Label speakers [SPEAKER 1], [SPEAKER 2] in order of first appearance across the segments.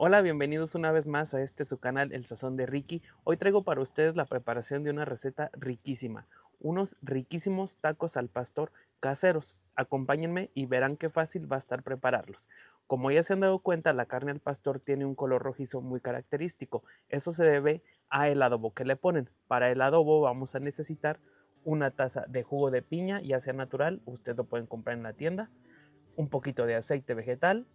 [SPEAKER 1] Hola, bienvenidos una vez más a su canal El Sazón de Ricky. Hoy traigo para ustedes la preparación de una receta riquísima, unos riquísimos tacos al pastor caseros. Acompáñenme y verán qué fácil va a estar prepararlos. Como ya se han dado cuenta, la carne al pastor tiene un color rojizo muy característico. Eso se debe al adobo que le ponen. Para el adobo vamos a necesitar una taza de jugo de piña, ya sea natural, ustedes lo pueden comprar en la tienda, un poquito de aceite vegetal,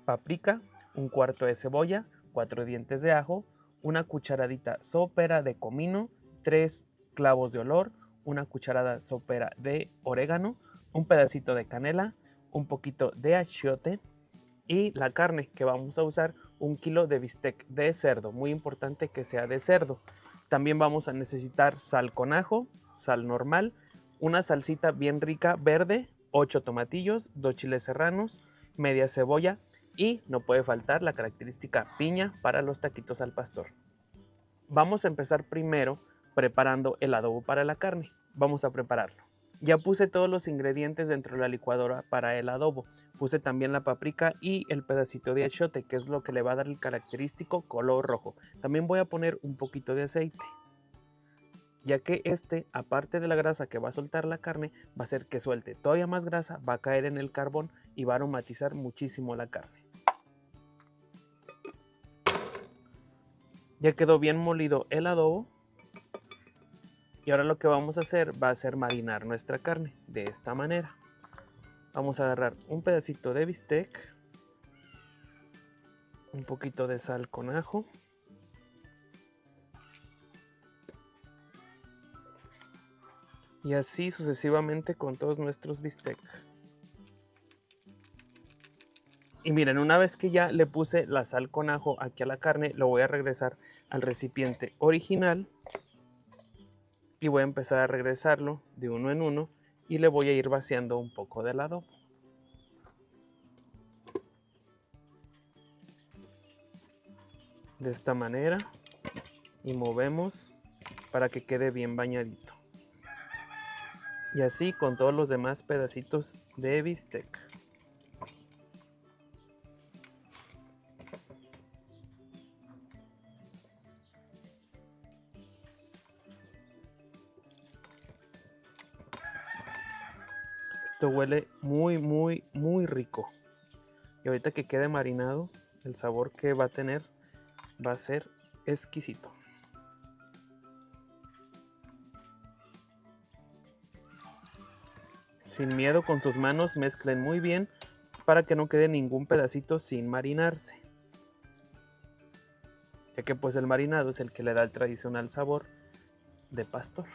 [SPEAKER 1] paprika, un cuarto de cebolla, 4 dientes de ajo, una cucharadita sopera de comino, 3 clavos de olor, una cucharada sopera de orégano, un pedacito de canela, un poquito de achiote y la carne que vamos a usar, 1 kilo de bistec de cerdo, muy importante que sea de cerdo. También vamos a necesitar sal con ajo, sal normal, una salsita bien rica verde, 8 tomatillos, 2 chiles serranos, media cebolla y no puede faltar la característica piña para los taquitos al pastor. Vamos a empezar primero preparando el adobo para la carne. Vamos a prepararlo. Ya puse todos los ingredientes dentro de la licuadora para el adobo. Puse también la paprika y el pedacito de achiote, que es lo que le va a dar el característico color rojo. También voy a poner un poquito de aceite, ya que aparte de la grasa que va a soltar la carne, va a hacer que suelte todavía más grasa, va a caer en el carbón y va a aromatizar muchísimo la carne. Ya quedó bien molido el adobo. Y ahora lo que vamos a hacer va a ser marinar nuestra carne de esta manera. Vamos a agarrar un pedacito de bistec, un poquito de sal con ajo, y así sucesivamente con todos nuestros bistec. Y miren, una vez que ya le puse la sal con ajo aquí a la carne, lo voy a regresar al recipiente original y voy a empezar a regresarlo de uno en uno y le voy a ir vaciando un poco del adobo. De esta manera, y movemos para que quede bien bañadito. Y así con todos los demás pedacitos de bistec. Esto huele muy rico. Y ahorita que quede marinado, el sabor que va a tener va a ser exquisito. Sin miedo, con sus manos mezclen muy bien para que no quede ningún pedacito sin marinarse, ya que pues el marinado es el que le da el tradicional sabor de pastor.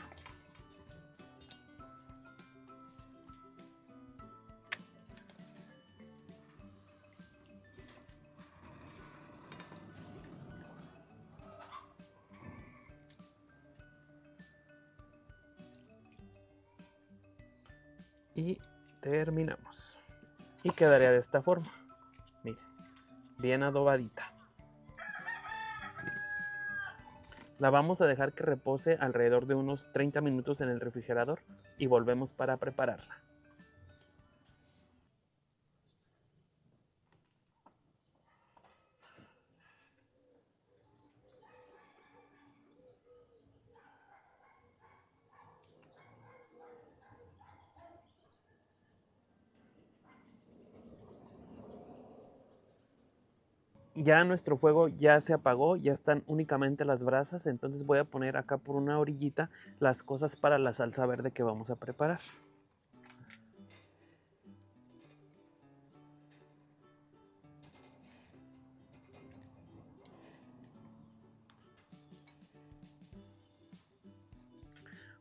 [SPEAKER 1] Y terminamos. Y quedaría de esta forma. Miren, bien adobadita. La vamos a dejar que repose alrededor de unos 30 minutos en el refrigerador y volvemos para prepararla. Ya nuestro fuego ya se apagó, ya están únicamente las brasas, entonces voy a poner acá por una orillita las cosas para la salsa verde que vamos a preparar.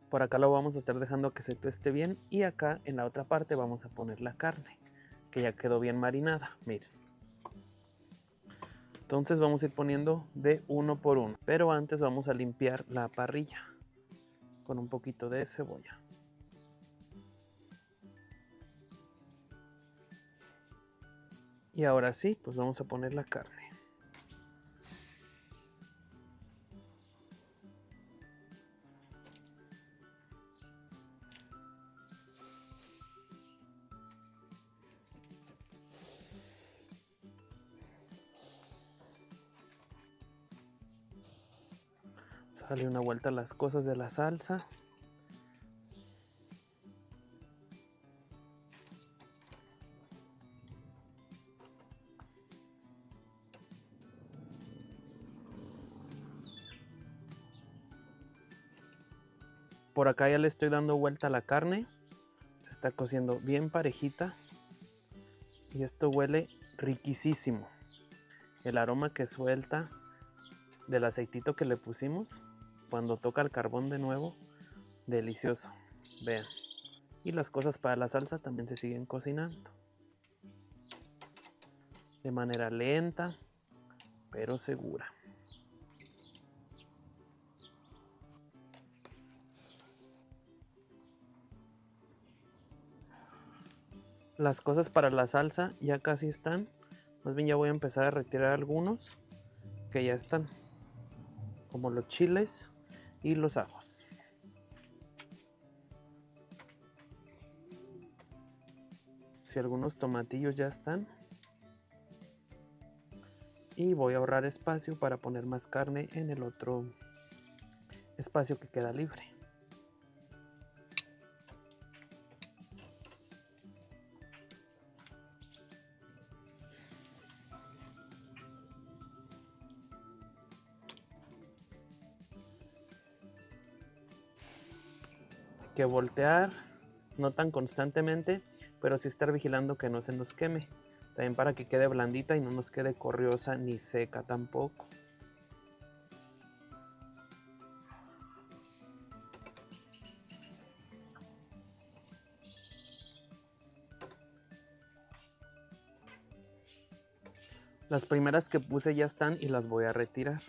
[SPEAKER 1] Por acá lo vamos a estar dejando que se tueste bien y acá en la otra parte vamos a poner la carne, que ya quedó bien marinada, miren. Entonces vamos a ir poniendo de uno por uno, pero antes vamos a limpiar la parrilla con un poquito de cebolla. Y ahora sí, pues vamos a poner la carne. Dale una vuelta a las cosas de la salsa. Por acá ya le estoy dando vuelta a la carne. Se está cociendo bien parejita. Y esto huele riquísimo. El aroma que suelta del aceitito que le pusimos cuando toca el carbón de nuevo, delicioso. Vean. Y las cosas para la salsa también se siguen cocinando. De manera lenta, pero segura. Las cosas para la salsa ya casi están. Más bien ya voy a empezar a retirar algunos que ya están, como los chiles y los ajos. Si algunos tomatillos ya están. Y voy a ahorrar espacio para poner más carne en el otro espacio que queda libre. Hay que voltear, no tan constantemente, pero sí estar vigilando que no se nos queme. También para que quede blandita y no nos quede corriosa ni seca tampoco. Las primeras que puse ya están y las voy a retirar.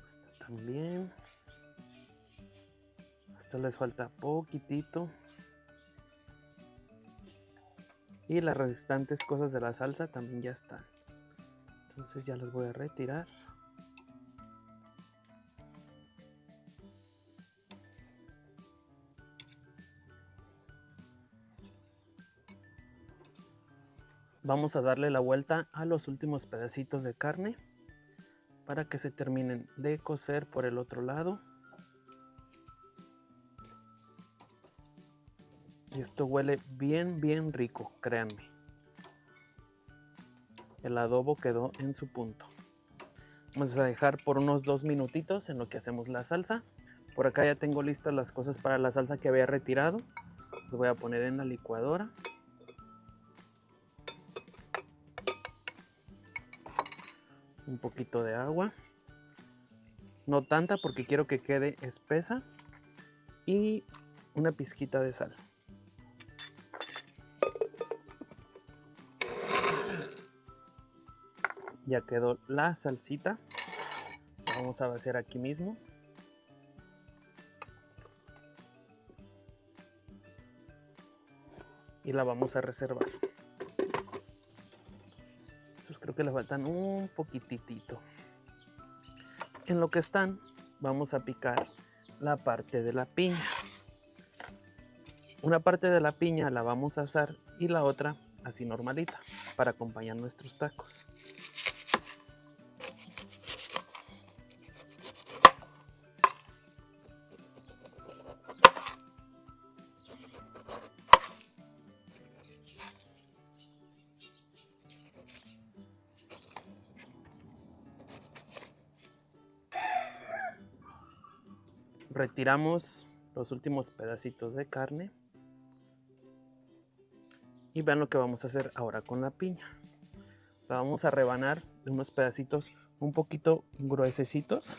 [SPEAKER 1] Esta también. Esto les falta poquitito. Y las restantes cosas de la salsa también ya están. Entonces ya las voy a retirar. Vamos a darle la vuelta a los últimos pedacitos de carne para que se terminen de cocer por el otro lado. Y esto huele bien, bien rico, créanme. El adobo quedó en su punto. Vamos a dejar por unos 2 minutitos en lo que hacemos la salsa. Por acá ya tengo listas las cosas para la salsa que había retirado. Las voy a poner en la licuadora. Un poquito de agua. No tanta porque quiero que quede espesa. Y una pizquita de sal. Ya quedó la salsita. La vamos a vaciar aquí mismo. Y la vamos a reservar. Entonces creo que le faltan un poquitito. En lo que están, vamos a picar la parte de la piña. Una parte de la piña la vamos a asar y la otra así normalita para acompañar nuestros tacos. Retiramos los últimos pedacitos de carne. Y vean lo que vamos a hacer ahora con la piña. La vamos a rebanar de unos pedacitos un poquito gruesecitos.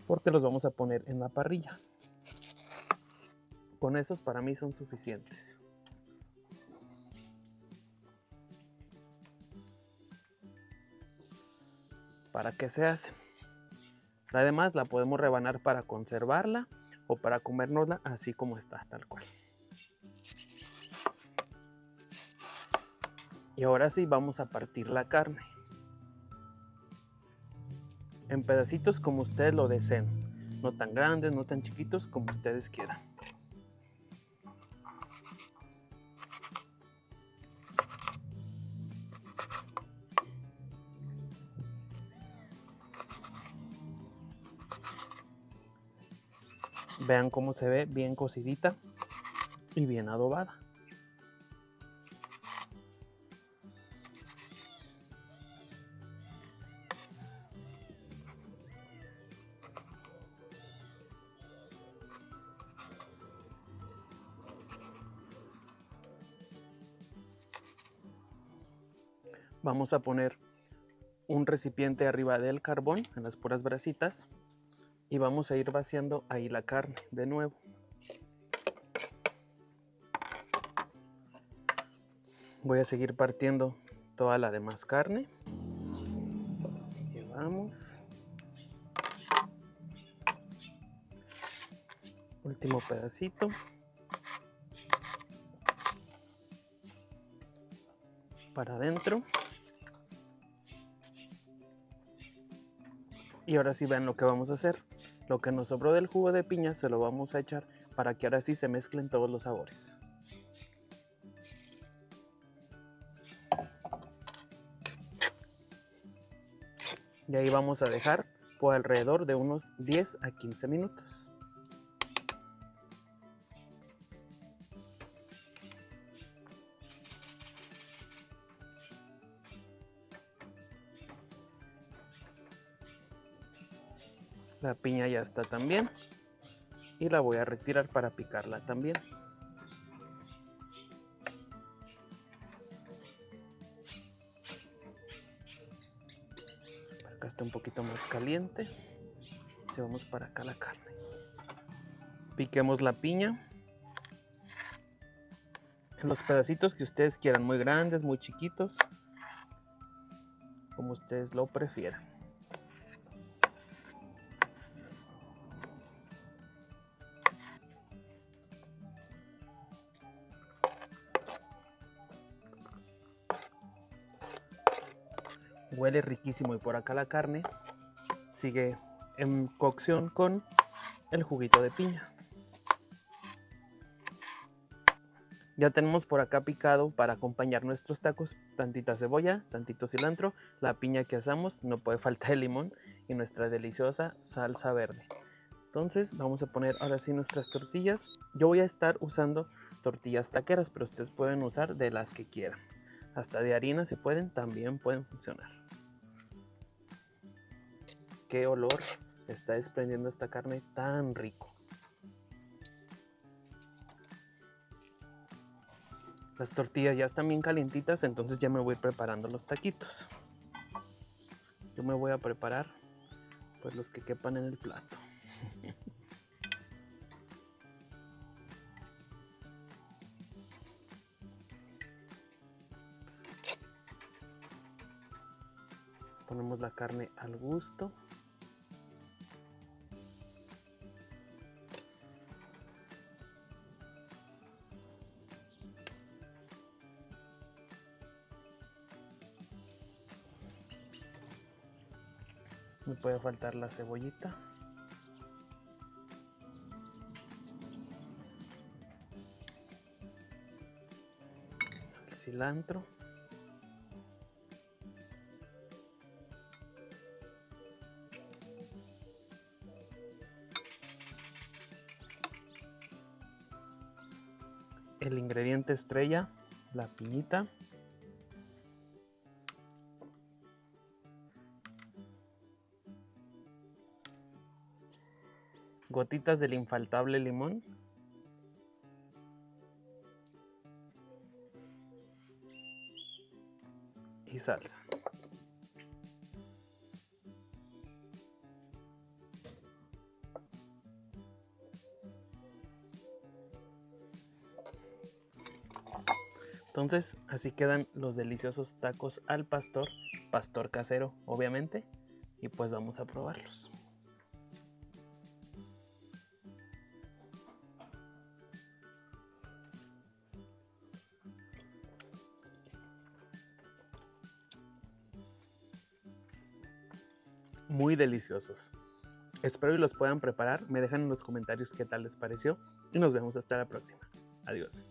[SPEAKER 1] Porque los vamos a poner en la parrilla. Con esos para mí son suficientes. ¿Para qué se hacen? Además la podemos rebanar para conservarla o para comérnosla así como está, tal cual. Y ahora sí vamos a partir la carne. en pedacitos como ustedes lo deseen. No tan grandes, no tan chiquitos, como ustedes quieran. Vean cómo se ve bien cocidita y bien adobada. Vamos a poner un recipiente arriba del carbón en las puras brasitas y vamos a ir vaciando ahí la carne de nuevo. Voy a seguir partiendo toda la demás carne. Llevamos. Último pedacito. Para adentro. Y ahora sí vean lo que vamos a hacer. Lo que nos sobró del jugo de piña se lo vamos a echar para que ahora sí se mezclen todos los sabores. Y ahí vamos a dejar por alrededor de unos 10 a 15 minutos. La piña ya está también y la voy a retirar para picarla también. Acá está un poquito más caliente. Llevamos para acá la carne. Piquemos la piña en los pedacitos que ustedes quieran, muy grandes, muy chiquitos, como ustedes lo prefieran. Huele riquísimo y por acá la carne sigue en cocción con el juguito de piña. Ya tenemos por acá picado para acompañar nuestros tacos tantita cebolla, tantito cilantro, la piña que asamos, no puede faltar el limón y nuestra deliciosa salsa verde. Entonces vamos a poner ahora sí nuestras tortillas. Yo voy a estar usando tortillas taqueras, pero ustedes pueden usar de las que quieran. Hasta de harina si pueden, también pueden funcionar. Qué olor está desprendiendo esta carne tan rico. Las tortillas ya están bien calientitas, entonces ya me voy preparando los taquitos. Yo me voy a preparar pues los que quepan en el plato. Ponemos la carne al gusto. No puede faltar la cebollita. El cilantro. El ingrediente estrella, la piñita. Gotitas del infaltable limón. Y salsa. Entonces así quedan los deliciosos tacos al pastor, pastor casero obviamente, y pues vamos a probarlos. muy deliciosos. Espero y los puedan preparar, me dejan en los comentarios qué tal les pareció y nos vemos hasta la próxima. Adiós.